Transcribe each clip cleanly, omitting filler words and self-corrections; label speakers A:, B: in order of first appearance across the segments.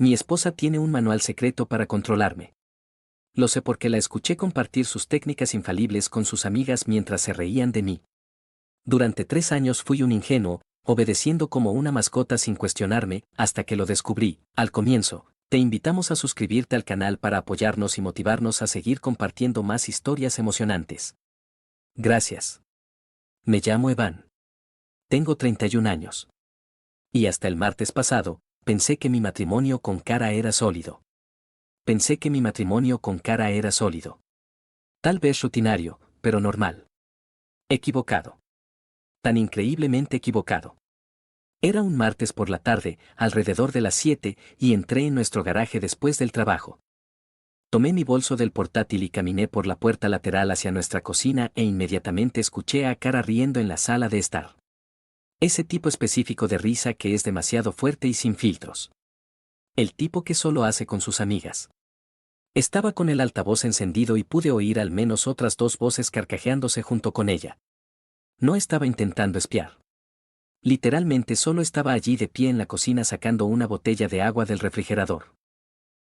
A: Mi esposa tiene un manual secreto para controlarme. Lo sé porque la escuché compartir sus técnicas infalibles con sus amigas mientras se reían de mí. Durante 3 años fui un ingenuo, obedeciendo como una mascota sin cuestionarme, hasta que lo descubrí. Al comienzo, te invitamos a suscribirte al canal para apoyarnos y motivarnos a seguir compartiendo más historias emocionantes. Gracias. Me llamo Evan. Tengo 31 años. Y hasta el martes pasado, pensé que mi matrimonio con Cara era sólido. Pensé que mi matrimonio con Cara era sólido. Tal vez rutinario, pero normal. Equivocado. Tan increíblemente equivocado. Era un martes por la tarde, alrededor de las 7, y entré en nuestro garaje después del trabajo. Tomé mi bolso del portátil y caminé por la puerta lateral hacia nuestra cocina e inmediatamente escuché a Cara riendo en la sala de estar. Ese tipo específico de risa que es demasiado fuerte y sin filtros. El tipo que solo hace con sus amigas. Estaba con el altavoz encendido y pude oír al menos otras 2 voces carcajeándose junto con ella. No estaba intentando espiar. Literalmente solo estaba allí de pie en la cocina sacando una botella de agua del refrigerador.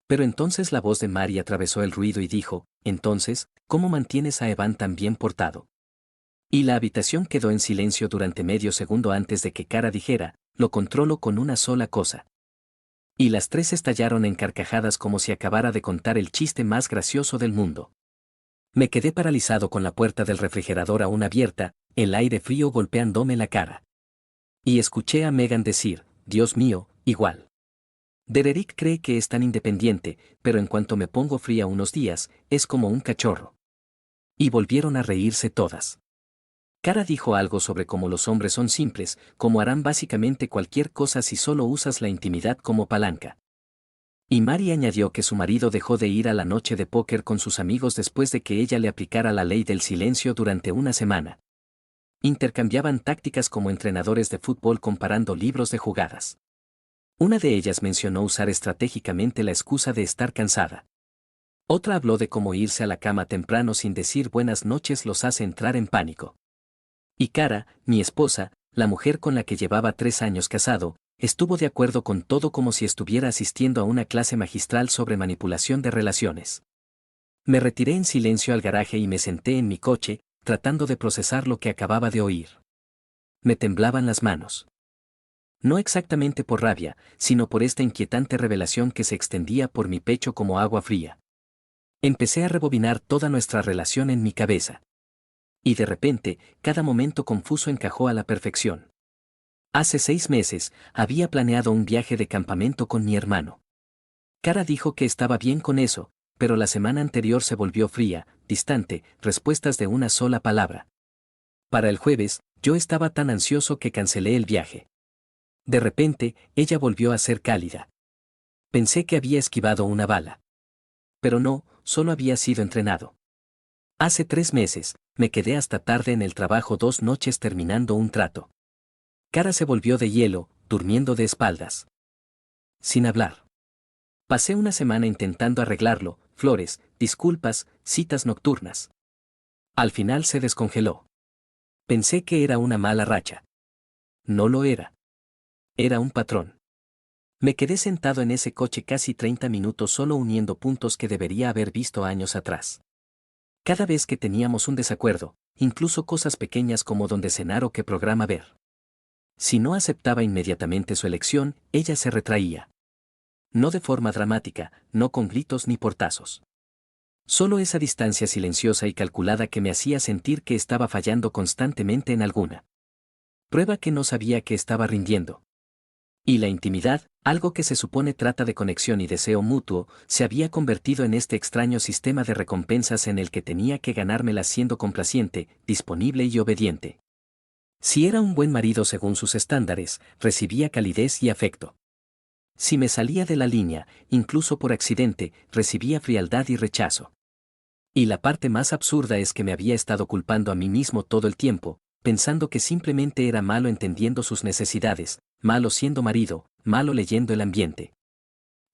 A: Pero entonces la voz de Mary atravesó el ruido y dijo, entonces, ¿cómo mantienes a Evan tan bien portado? Y la habitación quedó en silencio durante medio segundo antes de que Cara dijera, lo controlo con una sola cosa. Y las 3 estallaron en carcajadas como si acabara de contar el chiste más gracioso del mundo. Me quedé paralizado con la puerta del refrigerador aún abierta, el aire frío golpeándome la cara. Y escuché a Megan decir, Dios mío, igual. Dererick cree que es tan independiente, pero en cuanto me pongo fría unos días, es como un cachorro. Y volvieron a reírse todas. Cara dijo algo sobre cómo los hombres son simples, cómo harán básicamente cualquier cosa si solo usas la intimidad como palanca. Y Mary añadió que su marido dejó de ir a la noche de póker con sus amigos después de que ella le aplicara la ley del silencio durante una semana. Intercambiaban tácticas como entrenadores de fútbol comparando libros de jugadas. Una de ellas mencionó usar estratégicamente la excusa de estar cansada. Otra habló de cómo irse a la cama temprano sin decir buenas noches los hace entrar en pánico. Y Cara, mi esposa, la mujer con la que llevaba 3 años casado, estuvo de acuerdo con todo como si estuviera asistiendo a una clase magistral sobre manipulación de relaciones. Me retiré en silencio al garaje y me senté en mi coche, tratando de procesar lo que acababa de oír. Me temblaban las manos. No exactamente por rabia, sino por esta inquietante revelación que se extendía por mi pecho como agua fría. Empecé a rebobinar toda nuestra relación en mi cabeza. Y de repente, cada momento confuso encajó a la perfección. Hace 6 meses, había planeado un viaje de campamento con mi hermano. Cara dijo que estaba bien con eso, pero la semana anterior se volvió fría, distante, respuestas de una sola palabra. Para el jueves, yo estaba tan ansioso que cancelé el viaje. De repente, ella volvió a ser cálida. Pensé que había esquivado una bala. Pero no, solo había sido entrenado. Hace 3 meses, me quedé hasta tarde en el trabajo 2 noches terminando un trato. Cara se volvió de hielo, durmiendo de espaldas. Sin hablar. Pasé una semana intentando arreglarlo, flores, disculpas, citas nocturnas. Al final se descongeló. Pensé que era una mala racha. No lo era. Era un patrón. Me quedé sentado en ese coche casi 30 minutos solo uniendo puntos que debería haber visto años atrás. Cada vez que teníamos un desacuerdo, incluso cosas pequeñas como dónde cenar o qué programa ver. Si no aceptaba inmediatamente su elección, ella se retraía. No de forma dramática, no con gritos ni portazos. Solo esa distancia silenciosa y calculada que me hacía sentir que estaba fallando constantemente en alguna prueba que no sabía que estaba rindiendo. Y la intimidad, algo que se supone trata de conexión y deseo mutuo, se había convertido en este extraño sistema de recompensas en el que tenía que ganármelas siendo complaciente, disponible y obediente. Si era un buen marido según sus estándares, recibía calidez y afecto. Si me salía de la línea, incluso por accidente, recibía frialdad y rechazo. Y la parte más absurda es que me había estado culpando a mí mismo todo el tiempo, pensando que simplemente era malo entendiendo sus necesidades, malo siendo marido, malo leyendo el ambiente.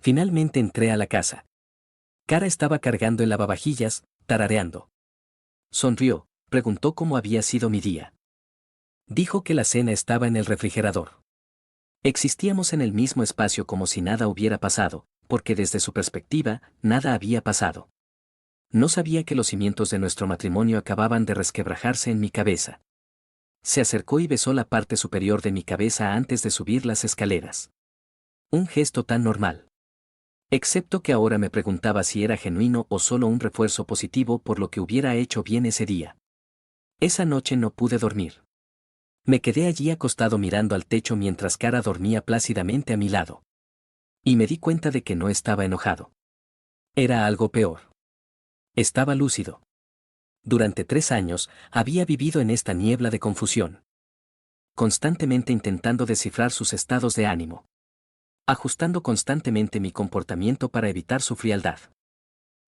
A: Finalmente entré a la casa. Cara estaba cargando el lavavajillas, tarareando. Sonrió, preguntó cómo había sido mi día. Dijo que la cena estaba en el refrigerador. Existíamos en el mismo espacio como si nada hubiera pasado, porque desde su perspectiva, nada había pasado. No sabía que los cimientos de nuestro matrimonio acababan de resquebrajarse en mi cabeza. Se acercó y besó la parte superior de mi cabeza antes de subir las escaleras. Un gesto tan normal. Excepto que ahora me preguntaba si era genuino o solo un refuerzo positivo por lo que hubiera hecho bien ese día. Esa noche no pude dormir. Me quedé allí acostado mirando al techo mientras Cara dormía plácidamente a mi lado. Y me di cuenta de que no estaba enojado. Era algo peor. Estaba lúcido. Durante 3 años, había vivido en esta niebla de confusión. Constantemente intentando descifrar sus estados de ánimo. Ajustando constantemente mi comportamiento para evitar su frialdad.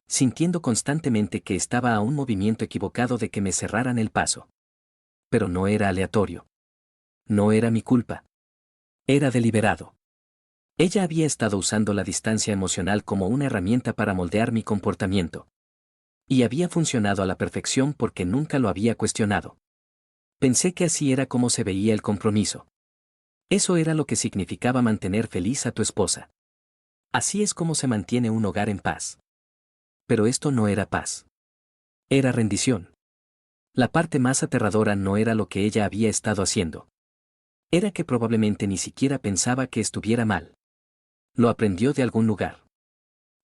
A: Sintiendo constantemente que estaba a un movimiento equivocado de que me cerraran el paso. Pero no era aleatorio. No era mi culpa. Era deliberado. Ella había estado usando la distancia emocional como una herramienta para moldear mi comportamiento. Y había funcionado a la perfección porque nunca lo había cuestionado. Pensé que así era como se veía el compromiso. Eso era lo que significaba mantener feliz a tu esposa. Así es como se mantiene un hogar en paz. Pero esto no era paz. Era rendición. La parte más aterradora no era lo que ella había estado haciendo. Era que probablemente ni siquiera pensaba que estuviera mal. Lo aprendió de algún lugar.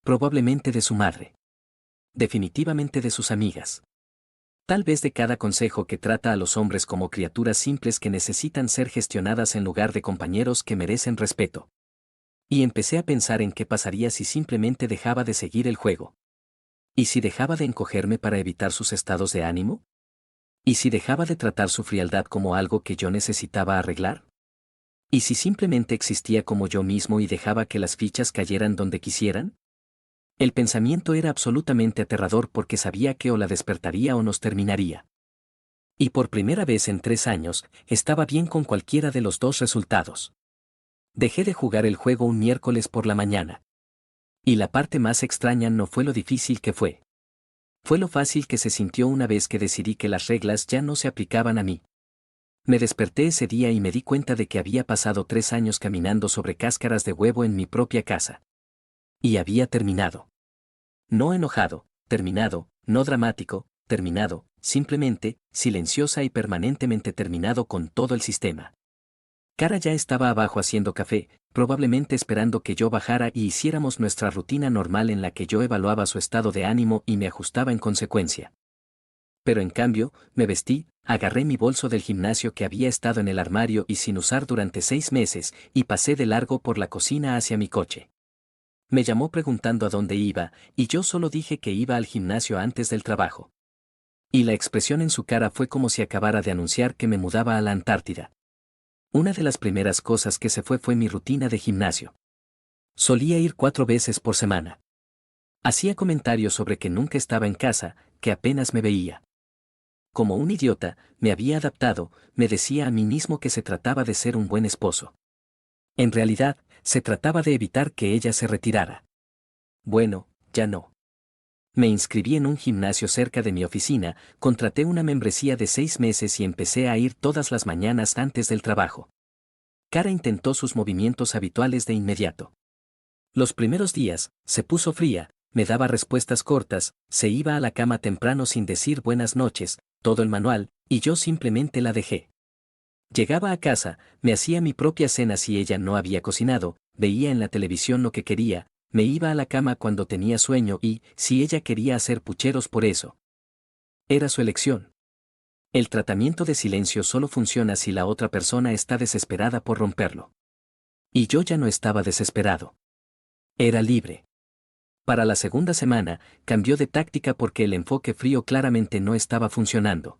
A: Probablemente de su madre. Definitivamente de sus amigas. Tal vez de cada consejo que trata a los hombres como criaturas simples que necesitan ser gestionadas en lugar de compañeros que merecen respeto. Y empecé a pensar en qué pasaría si simplemente dejaba de seguir el juego. ¿Y si dejaba de encogerme para evitar sus estados de ánimo? ¿Y si dejaba de tratar su frialdad como algo que yo necesitaba arreglar? ¿Y si simplemente existía como yo mismo y dejaba que las fichas cayeran donde quisieran? El pensamiento era absolutamente aterrador porque sabía que o la despertaría o nos terminaría. Y por primera vez en 3 años, estaba bien con cualquiera de los dos resultados. Dejé de jugar el juego un miércoles por la mañana. Y la parte más extraña no fue lo difícil que fue. Fue lo fácil que se sintió una vez que decidí que las reglas ya no se aplicaban a mí. Me desperté ese día y me di cuenta de que había pasado 3 años caminando sobre cáscaras de huevo en mi propia casa. Y había terminado. No enojado, terminado, no dramático, terminado, simplemente, silenciosa y permanentemente terminado con todo el sistema. Cara ya estaba abajo haciendo café, probablemente esperando que yo bajara y hiciéramos nuestra rutina normal en la que yo evaluaba su estado de ánimo y me ajustaba en consecuencia. Pero en cambio, me vestí, agarré mi bolso del gimnasio que había estado en el armario y sin usar durante 6 meses, y pasé de largo por la cocina hacia mi coche. Me llamó preguntando a dónde iba, y yo solo dije que iba al gimnasio antes del trabajo. Y la expresión en su cara fue como si acabara de anunciar que me mudaba a la Antártida. Una de las primeras cosas que se fue mi rutina de gimnasio. Solía ir 4 veces por semana. Hacía comentarios sobre que nunca estaba en casa, que apenas me veía. Como un idiota, me había adaptado, me decía a mí mismo que se trataba de ser un buen esposo. En realidad, se trataba de evitar que ella se retirara. Bueno, ya no. Me inscribí en un gimnasio cerca de mi oficina, contraté una membresía de 6 meses y empecé a ir todas las mañanas antes del trabajo. Cara intentó sus movimientos habituales de inmediato. Los primeros días, se puso fría, me daba respuestas cortas, se iba a la cama temprano sin decir buenas noches, todo el manual, y yo simplemente la dejé. Llegaba a casa, me hacía mi propia cena si ella no había cocinado, veía en la televisión lo que quería, me iba a la cama cuando tenía sueño y, si ella quería hacer pucheros por eso. Era su elección. El tratamiento de silencio solo funciona si la otra persona está desesperada por romperlo. Y yo ya no estaba desesperado. Era libre. Para la segunda semana, cambió de táctica porque el enfoque frío claramente no estaba funcionando.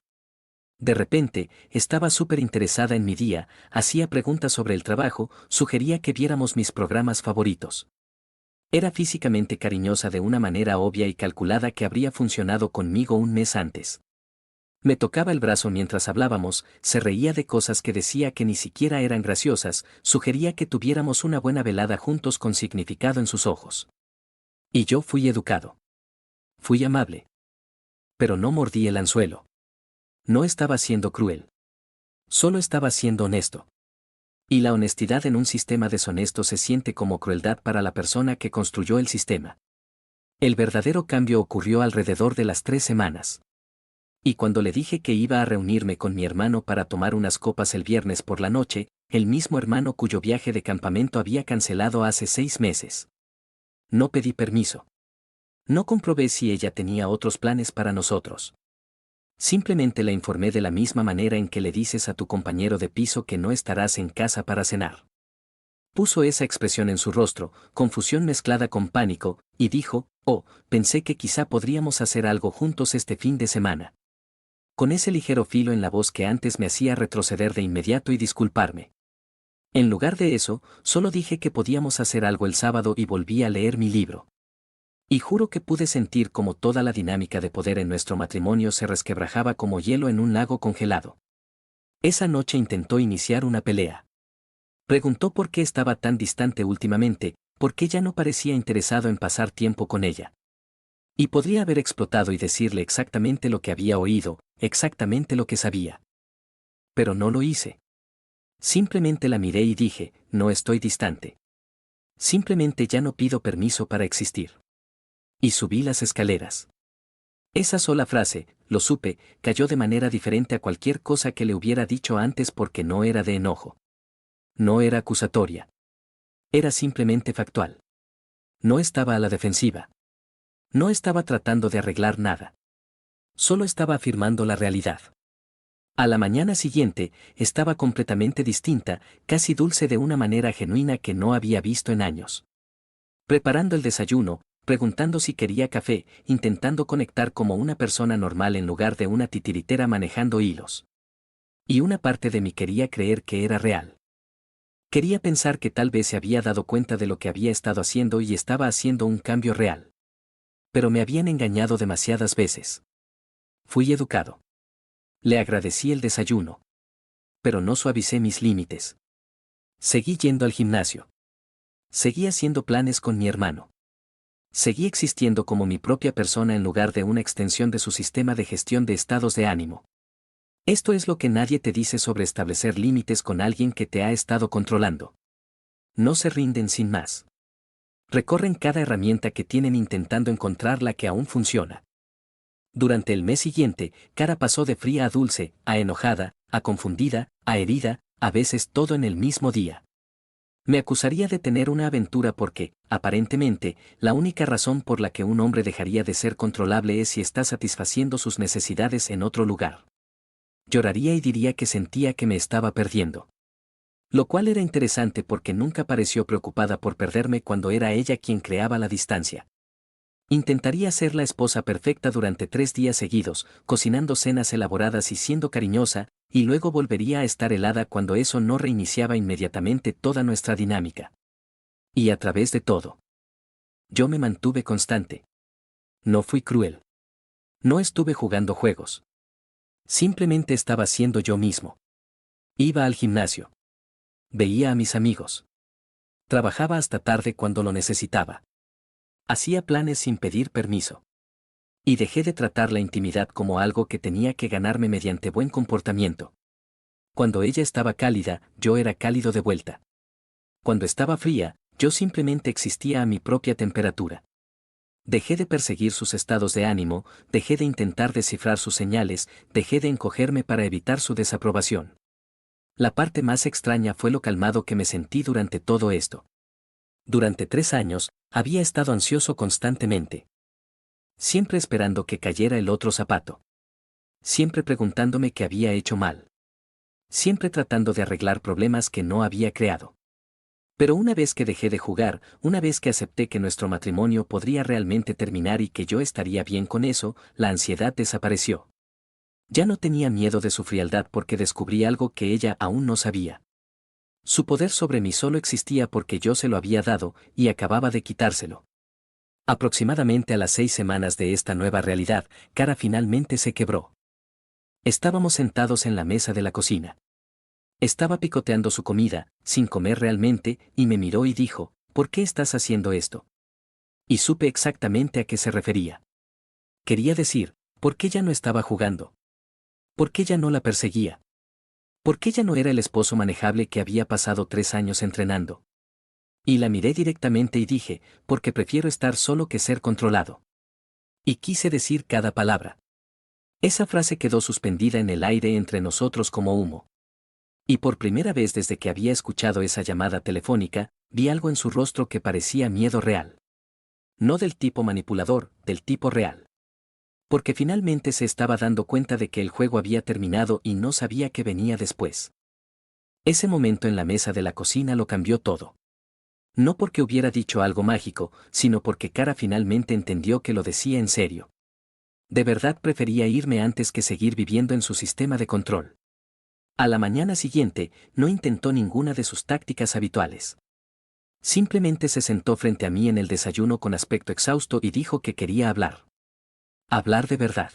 A: De repente, estaba súper interesada en mi día, hacía preguntas sobre el trabajo, sugería que viéramos mis programas favoritos. Era físicamente cariñosa de una manera obvia y calculada que habría funcionado conmigo un mes antes. Me tocaba el brazo mientras hablábamos, se reía de cosas que decía que ni siquiera eran graciosas, sugería que tuviéramos una buena velada juntos con significado en sus ojos. Y yo fui educado. Fui amable. Pero no mordí el anzuelo. No estaba siendo cruel. Solo estaba siendo honesto. Y la honestidad en un sistema deshonesto se siente como crueldad para la persona que construyó el sistema. El verdadero cambio ocurrió alrededor de las 3 semanas. Y cuando le dije que iba a reunirme con mi hermano para tomar unas copas el viernes por la noche, el mismo hermano cuyo viaje de campamento había cancelado hace 6 meses. No pedí permiso. No comprobé si ella tenía otros planes para nosotros. Simplemente la informé de la misma manera en que le dices a tu compañero de piso que no estarás en casa para cenar. Puso esa expresión en su rostro, confusión mezclada con pánico, y dijo, oh, pensé que quizá podríamos hacer algo juntos este fin de semana. Con ese ligero filo en la voz que antes me hacía retroceder de inmediato y disculparme. En lugar de eso, solo dije que podíamos hacer algo el sábado y volví a leer mi libro. Y juro que pude sentir como toda la dinámica de poder en nuestro matrimonio se resquebrajaba como hielo en un lago congelado. Esa noche intentó iniciar una pelea. Preguntó por qué estaba tan distante últimamente, por qué ya no parecía interesado en pasar tiempo con ella. Y podría haber explotado y decirle exactamente lo que había oído, exactamente lo que sabía. Pero no lo hice. Simplemente la miré y dije, no estoy distante. Simplemente ya no pido permiso para existir. Y subí las escaleras. Esa sola frase, lo supe, cayó de manera diferente a cualquier cosa que le hubiera dicho antes porque no era de enojo. No era acusatoria. Era simplemente factual. No estaba a la defensiva. No estaba tratando de arreglar nada. Solo estaba afirmando la realidad. A la mañana siguiente, estaba completamente distinta, casi dulce de una manera genuina que no había visto en años. Preparando el desayuno, preguntando si quería café, intentando conectar como una persona normal en lugar de una titiritera manejando hilos. Y una parte de mí quería creer que era real. Quería pensar que tal vez se había dado cuenta de lo que había estado haciendo y estaba haciendo un cambio real. Pero me habían engañado demasiadas veces. Fui educado. Le agradecí el desayuno. Pero no suavicé mis límites. Seguí yendo al gimnasio. Seguí haciendo planes con mi hermano. Seguí existiendo como mi propia persona en lugar de una extensión de su sistema de gestión de estados de ánimo. Esto es lo que nadie te dice sobre establecer límites con alguien que te ha estado controlando. No se rinden sin más. Recorren cada herramienta que tienen intentando encontrar la que aún funciona. Durante el mes siguiente, Cara pasó de fría a dulce, a enojada, a confundida, a herida, a veces todo en el mismo día. Me acusaría de tener una aventura porque, aparentemente, la única razón por la que un hombre dejaría de ser controlable es si está satisfaciendo sus necesidades en otro lugar. Lloraría y diría que sentía que me estaba perdiendo. Lo cual era interesante porque nunca pareció preocupada por perderme cuando era ella quien creaba la distancia. Intentaría ser la esposa perfecta durante 3 días seguidos, cocinando cenas elaboradas y siendo cariñosa, y luego volvería a estar helada cuando eso no reiniciaba inmediatamente toda nuestra dinámica. Y a través de todo, yo me mantuve constante. No fui cruel. No estuve jugando juegos. Simplemente estaba siendo yo mismo. Iba al gimnasio. Veía a mis amigos. Trabajaba hasta tarde cuando lo necesitaba. Hacía planes sin pedir permiso. Y dejé de tratar la intimidad como algo que tenía que ganarme mediante buen comportamiento. Cuando ella estaba cálida, yo era cálido de vuelta. Cuando estaba fría, yo simplemente existía a mi propia temperatura. Dejé de perseguir sus estados de ánimo, dejé de intentar descifrar sus señales, dejé de encogerme para evitar su desaprobación. La parte más extraña fue lo calmado que me sentí durante todo esto. Durante 3 años, había estado ansioso constantemente. Siempre esperando que cayera el otro zapato. Siempre preguntándome qué había hecho mal. Siempre tratando de arreglar problemas que no había creado. Pero una vez que dejé de jugar, una vez que acepté que nuestro matrimonio podría realmente terminar y que yo estaría bien con eso, la ansiedad desapareció. Ya no tenía miedo de su frialdad porque descubrí algo que ella aún no sabía. Su poder sobre mí solo existía porque yo se lo había dado, y acababa de quitárselo. Aproximadamente a las 6 semanas de esta nueva realidad, Cara finalmente se quebró. Estábamos sentados en la mesa de la cocina. Estaba picoteando su comida, sin comer realmente, y me miró y dijo, ¿por qué estás haciendo esto? Y supe exactamente a qué se refería. Quería decir, ¿por qué ya no estaba jugando? ¿Por qué ya no la perseguía? Porque ya no era el esposo manejable que había pasado 3 años entrenando. Y la miré directamente y dije, porque prefiero estar solo que ser controlado. Y quise decir cada palabra. Esa frase quedó suspendida en el aire entre nosotros como humo. Y por primera vez desde que había escuchado esa llamada telefónica, vi algo en su rostro que parecía miedo real. No del tipo manipulador, del tipo real. Porque finalmente se estaba dando cuenta de que el juego había terminado y no sabía qué venía después. Ese momento en la mesa de la cocina lo cambió todo. No porque hubiera dicho algo mágico, sino porque Cara finalmente entendió que lo decía en serio. De verdad prefería irme antes que seguir viviendo en su sistema de control. A la mañana siguiente, no intentó ninguna de sus tácticas habituales. Simplemente se sentó frente a mí en el desayuno con aspecto exhausto y dijo que quería hablar. Hablar de verdad.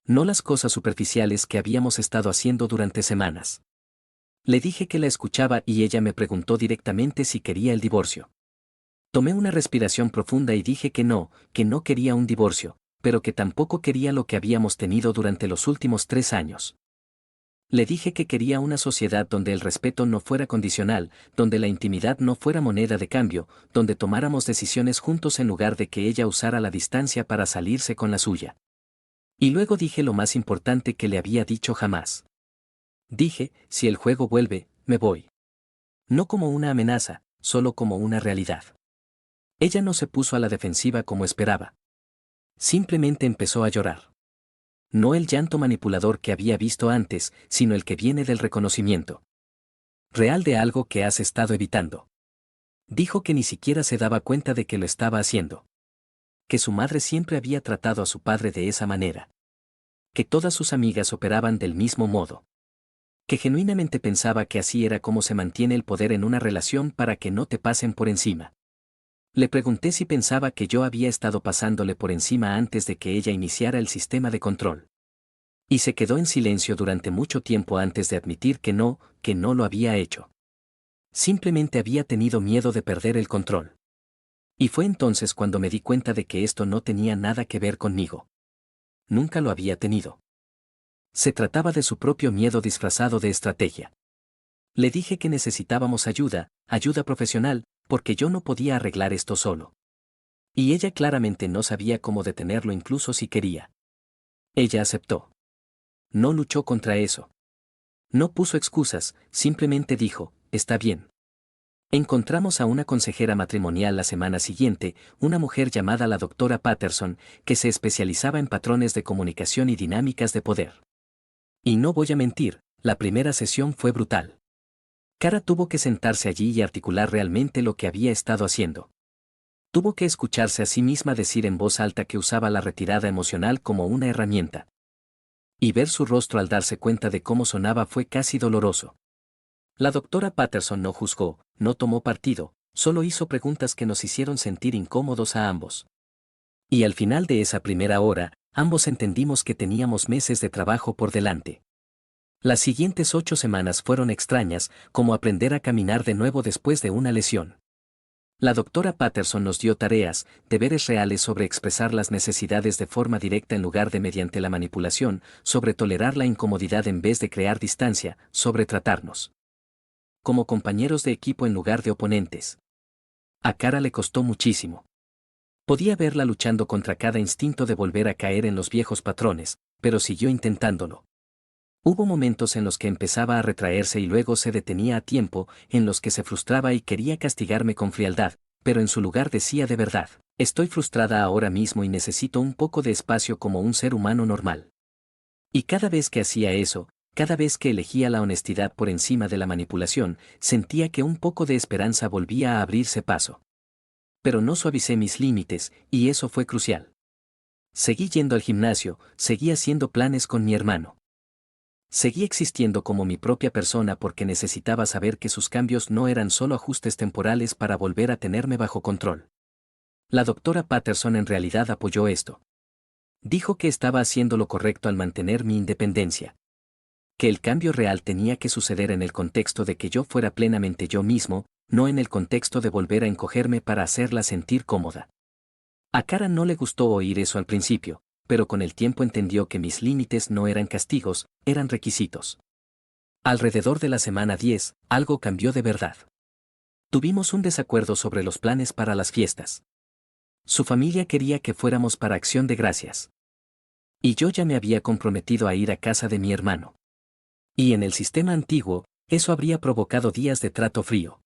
A: No las cosas superficiales que habíamos estado haciendo durante semanas. Le dije que la escuchaba y ella me preguntó directamente si quería el divorcio. Tomé una respiración profunda y dije que no quería un divorcio, pero que tampoco quería lo que habíamos tenido durante los últimos 3 años. Le dije que quería una sociedad donde el respeto no fuera condicional, donde la intimidad no fuera moneda de cambio, donde tomáramos decisiones juntos en lugar de que ella usara la distancia para salirse con la suya. Y luego dije lo más importante que le había dicho jamás. Dije, si el juego vuelve, me voy. No como una amenaza, solo como una realidad. Ella no se puso a la defensiva como esperaba. Simplemente empezó a llorar. No el llanto manipulador que había visto antes, sino el que viene del reconocimiento real de algo que has estado evitando. Dijo que ni siquiera se daba cuenta de que lo estaba haciendo. Que su madre siempre había tratado a su padre de esa manera. Que todas sus amigas operaban del mismo modo. Que genuinamente pensaba que así era como se mantiene el poder en una relación para que no te pasen por encima. Le pregunté si pensaba que yo había estado pasándole por encima antes de que ella iniciara el sistema de control. Y se quedó en silencio durante mucho tiempo antes de admitir que no lo había hecho. Simplemente había tenido miedo de perder el control. Y fue entonces cuando me di cuenta de que esto no tenía nada que ver conmigo. Nunca lo había tenido. Se trataba de su propio miedo disfrazado de estrategia. Le dije que necesitábamos ayuda profesional, porque yo no podía arreglar esto solo. Y ella claramente no sabía cómo detenerlo incluso si quería. Ella aceptó. No luchó contra eso. No puso excusas, simplemente dijo, está bien. Encontramos a una consejera matrimonial la semana siguiente, una mujer llamada la doctora Patterson, que se especializaba en patrones de comunicación y dinámicas de poder. Y no voy a mentir, la primera sesión fue brutal. Cara tuvo que sentarse allí y articular realmente lo que había estado haciendo. Tuvo que escucharse a sí misma decir en voz alta que usaba la retirada emocional como una herramienta. Y ver su rostro al darse cuenta de cómo sonaba fue casi doloroso. La doctora Patterson no juzgó, no tomó partido, solo hizo preguntas que nos hicieron sentir incómodos a ambos. Y al final de esa primera hora, ambos entendimos que teníamos meses de trabajo por delante. Las siguientes 8 semanas fueron extrañas, como aprender a caminar de nuevo después de una lesión. La doctora Patterson nos dio tareas, deberes reales sobre expresar las necesidades de forma directa en lugar de mediante la manipulación, sobre tolerar la incomodidad en vez de crear distancia, sobre tratarnos como compañeros de equipo en lugar de oponentes. A Cara le costó muchísimo. Podía verla luchando contra cada instinto de volver a caer en los viejos patrones, pero siguió intentándolo. Hubo momentos en los que empezaba a retraerse y luego se detenía a tiempo, en los que se frustraba y quería castigarme con frialdad, pero en su lugar decía de verdad, estoy frustrada ahora mismo y necesito un poco de espacio como un ser humano normal. Y cada vez que hacía eso, cada vez que elegía la honestidad por encima de la manipulación, sentía que un poco de esperanza volvía a abrirse paso. Pero no suavicé mis límites, y eso fue crucial. Seguí yendo al gimnasio, seguí haciendo planes con mi hermano. Seguí existiendo como mi propia persona porque necesitaba saber que sus cambios no eran solo ajustes temporales para volver a tenerme bajo control. La doctora Patterson en realidad apoyó esto. Dijo que estaba haciendo lo correcto al mantener mi independencia. Que el cambio real tenía que suceder en el contexto de que yo fuera plenamente yo mismo, no en el contexto de volver a encogerme para hacerla sentir cómoda. A Cara no le gustó oír eso al principio, pero con el tiempo entendió que mis límites no eran castigos, eran requisitos. Alrededor de la semana 10, algo cambió de verdad. Tuvimos un desacuerdo sobre los planes para las fiestas. Su familia quería que fuéramos para Acción de Gracias. Y yo ya me había comprometido a ir a casa de mi hermano. Y en el sistema antiguo, eso habría provocado días de trato frío.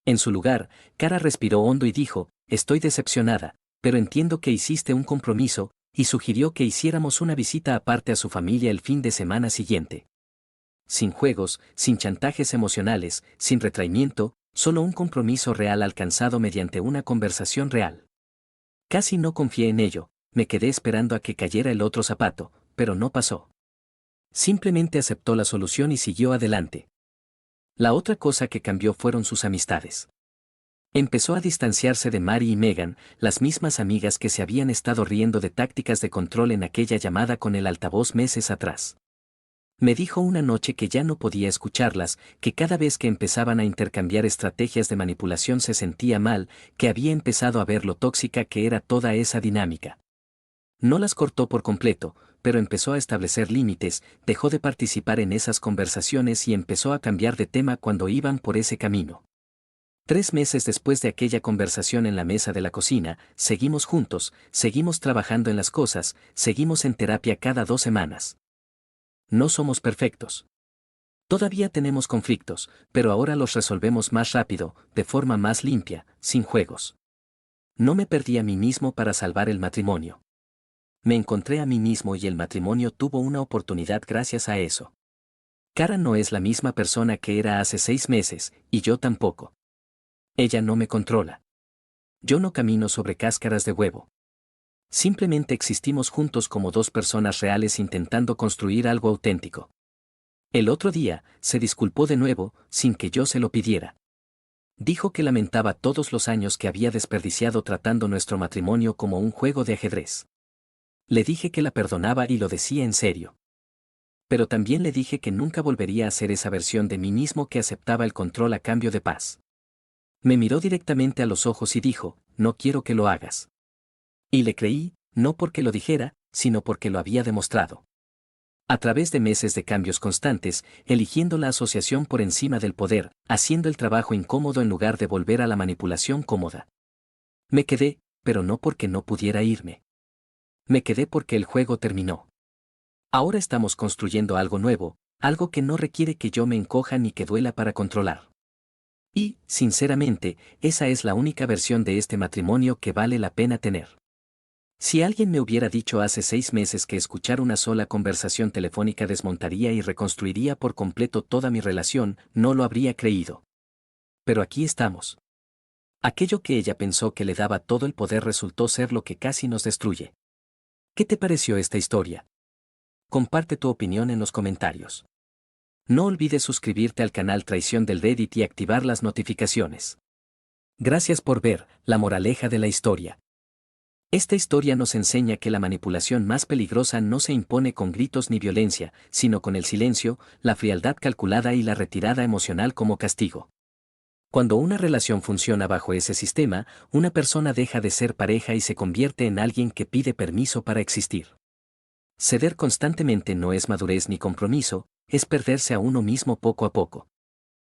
A: En su lugar, Kara respiró hondo y dijo, estoy decepcionada, pero entiendo que hiciste un compromiso, y sugirió que hiciéramos una visita aparte a su familia el fin de semana siguiente. Sin juegos, sin chantajes emocionales, sin retraimiento, solo un compromiso real alcanzado mediante una conversación real. Casi no confié en ello, me quedé esperando a que cayera el otro zapato, pero no pasó. Simplemente aceptó la solución y siguió adelante. La otra cosa que cambió fueron sus amistades. Empezó a distanciarse de Mary y Megan, las mismas amigas que se habían estado riendo de tácticas de control en aquella llamada con el altavoz meses atrás. Me dijo una noche que ya no podía escucharlas, que cada vez que empezaban a intercambiar estrategias de manipulación se sentía mal, que había empezado a ver lo tóxica que era toda esa dinámica. No las cortó por completo, pero empezó a establecer límites, dejó de participar en esas conversaciones y empezó a cambiar de tema cuando iban por ese camino. 3 meses después de aquella conversación en la mesa de la cocina, seguimos juntos, seguimos trabajando en las cosas, seguimos en terapia cada 2 semanas. No somos perfectos. Todavía tenemos conflictos, pero ahora los resolvemos más rápido, de forma más limpia, sin juegos. No me perdí a mí mismo para salvar el matrimonio. Me encontré a mí mismo y el matrimonio tuvo una oportunidad gracias a eso. Kara no es la misma persona que era hace 6 meses, y yo tampoco. Ella no me controla. Yo no camino sobre cáscaras de huevo. Simplemente existimos juntos como 2 personas reales intentando construir algo auténtico. El otro día, se disculpó de nuevo, sin que yo se lo pidiera. Dijo que lamentaba todos los años que había desperdiciado tratando nuestro matrimonio como un juego de ajedrez. Le dije que la perdonaba y lo decía en serio. Pero también le dije que nunca volvería a ser esa versión de mí mismo que aceptaba el control a cambio de paz. Me miró directamente a los ojos y dijo, no quiero que lo hagas. Y le creí, no porque lo dijera, sino porque lo había demostrado. A través de meses de cambios constantes, eligiendo la asociación por encima del poder, haciendo el trabajo incómodo en lugar de volver a la manipulación cómoda. Me quedé, pero no porque no pudiera irme. Me quedé porque el juego terminó. Ahora estamos construyendo algo nuevo, algo que no requiere que yo me encoja ni que duela para controlar. Y, sinceramente, esa es la única versión de este matrimonio que vale la pena tener. Si alguien me hubiera dicho hace 6 meses que escuchar una sola conversación telefónica desmontaría y reconstruiría por completo toda mi relación, no lo habría creído. Pero aquí estamos. Aquello que ella pensó que le daba todo el poder resultó ser lo que casi nos destruye. ¿Qué te pareció esta historia? Comparte tu opinión en los comentarios. No olvides suscribirte al canal Traición del Reddit y activar las notificaciones. Gracias por ver, la moraleja de la historia. Esta historia nos enseña que la manipulación más peligrosa no se impone con gritos ni violencia, sino con el silencio, la frialdad calculada y la retirada emocional como castigo. Cuando una relación funciona bajo ese sistema, una persona deja de ser pareja y se convierte en alguien que pide permiso para existir. Ceder constantemente no es madurez ni compromiso, es perderse a uno mismo poco a poco.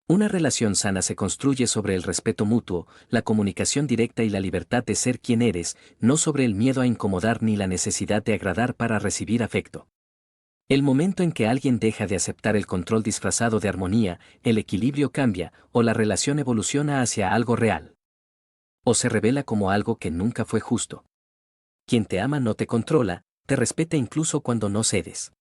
A: Una relación sana se construye sobre el respeto mutuo, la comunicación directa y la libertad de ser quien eres, no sobre el miedo a incomodar ni la necesidad de agradar para recibir afecto. El momento en que alguien deja de aceptar el control disfrazado de armonía, el equilibrio cambia, o la relación evoluciona hacia algo real. O se revela como algo que nunca fue justo. Quien te ama no te controla, te respeta incluso cuando no cedes.